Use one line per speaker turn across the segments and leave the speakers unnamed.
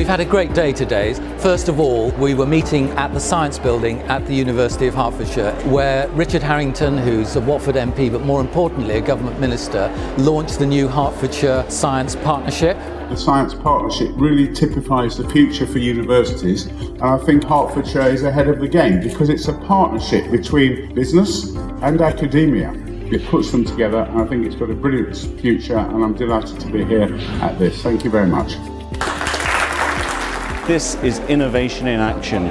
had a great day today. First of all, we were meeting at the Science Building at the University of Hertfordshire, where Richard Harrington, who's a Watford MP, but more importantly a government minister, launched the new Hertfordshire Science Partnership.
The Science Partnership really typifies the future for universities, and I think Hertfordshire is ahead of the game because it's a partnership between business and academia. It puts them together, and I think it's got a brilliant future, and I'm delighted to be here at this. Thank you very much.
This is innovation in action.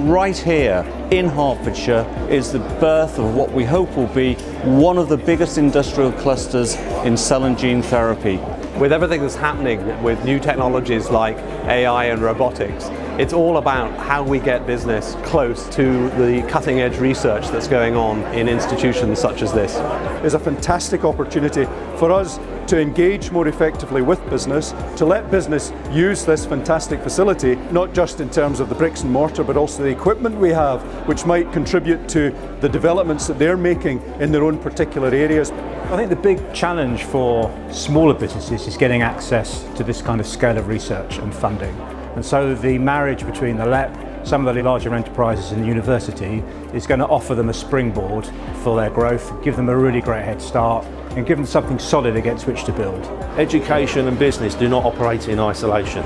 Right here in Hertfordshire is the birth of what we hope will be one of the biggest industrial clusters in cell and gene therapy.
With everything that's happening with new technologies like AI and robotics, it's all about how we get business close to the cutting edge research that's going on in institutions such as this.
It's a fantastic opportunity for us to engage more effectively with business, to let business use this fantastic facility, not just in terms of the bricks and mortar, but also the equipment we have, which might contribute to the developments that they're making in their own particular areas.
I think the big challenge for smaller businesses is getting access to this kind of scale of research and funding. And so the marriage between the LEP, some of the larger enterprises and the university is going to offer them a springboard for their growth, give them a really great head start and give them something solid against which to build.
Education and business do not operate in isolation.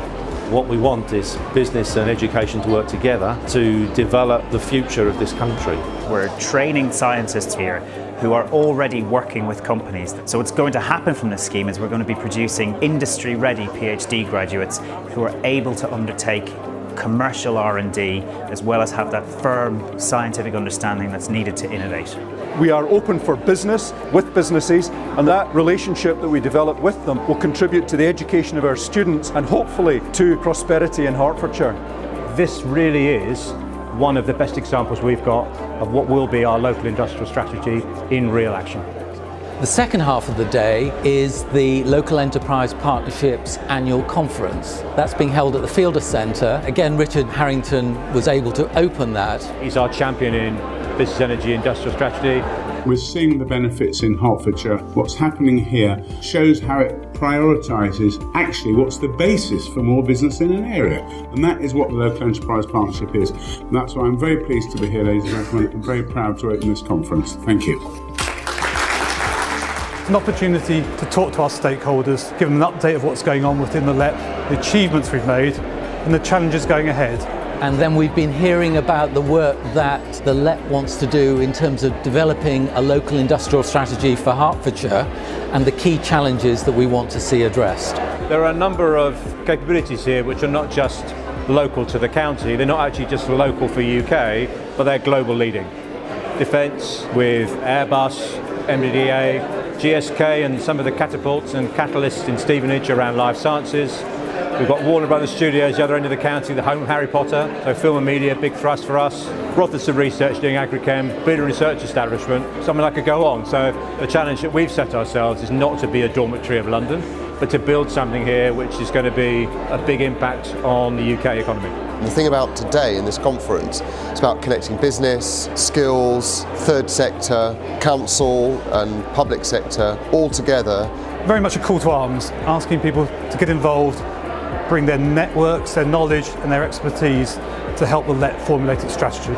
What we want is business and education to work together to develop the future of this country.
We're training scientists here who are already working with companies. So what's going to happen from this scheme is we're going to be producing industry-ready PhD graduates who are able to undertake commercial R&D as well as have that firm scientific understanding that's needed to innovate.
We are open for business with businesses, and that relationship that we develop with them will contribute to the education of our students and hopefully to prosperity in Hertfordshire.
This really is one of the best examples we've got of what will be our local industrial strategy in real action.
The second half of the day is the Local Enterprise Partnership's annual conference. That's being held at the Fielder Centre. Again, Richard Harrington was able to open that.
He's our champion in business energy industrial strategy.
We're seeing the benefits in Hertfordshire. What's happening here shows how it prioritises actually what's the basis for more business in an area. And that is what the Local Enterprise Partnership is. And that's why I'm very pleased to be here, ladies and gentlemen. I'm very proud to open this conference. Thank you.
An opportunity to talk to our stakeholders, give them an update of what's going on within the LEP, the achievements we've made and the challenges going ahead.
And then we've been hearing about the work that the LEP wants to do in terms of developing a local industrial strategy for Hertfordshire and the key challenges that we want to see addressed.
There are a number of capabilities here which are not just local to the county, they're not actually just local for UK, but they're global leading. Defence with Airbus, MBDA, GSK and some of the catapults and catalysts in Stevenage around life sciences. We've got Warner Brothers Studios, the other end of the county, the home of Harry Potter, so film and media, big thrust for us. Rotherham Research doing agrichem, big research establishment, something I could go on. So the challenge that we've set ourselves is not to be a dormitory of London, but to build something here which is going to be a big impact on the UK economy.
The thing about today in this conference is about connecting business, skills, third sector, council and public sector all together.
Very much a call to arms, asking people to get involved, bring their networks, their knowledge and their expertise to help the LEP formulate its strategy.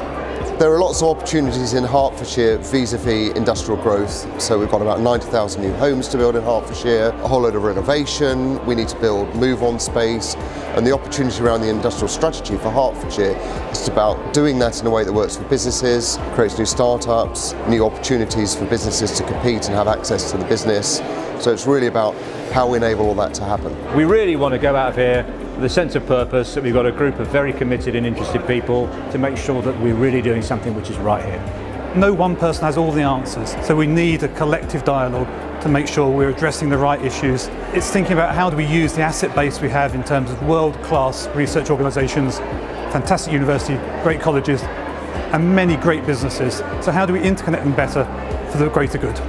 There are lots of opportunities in Hertfordshire vis-a-vis industrial growth. So we've got about 90,000 new homes to build in Hertfordshire, a whole load of renovation, we need to build move-on space, and the opportunity around the industrial strategy for Hertfordshire is about doing that in a way that works for businesses, creates new startups, new opportunities for businesses to compete and have access to the business. So it's really about how we enable all that to happen.
We really want to go out of here with a sense of purpose, that we've got a group of very committed and interested people to make sure that we're really doing something which is right here.
No one person has all the answers, so we need a collective dialogue to make sure we're addressing the right issues. It's thinking about how do we use the asset base we have in terms of world-class research organisations, fantastic university, great colleges and many great businesses. So how do we interconnect them better for the greater good?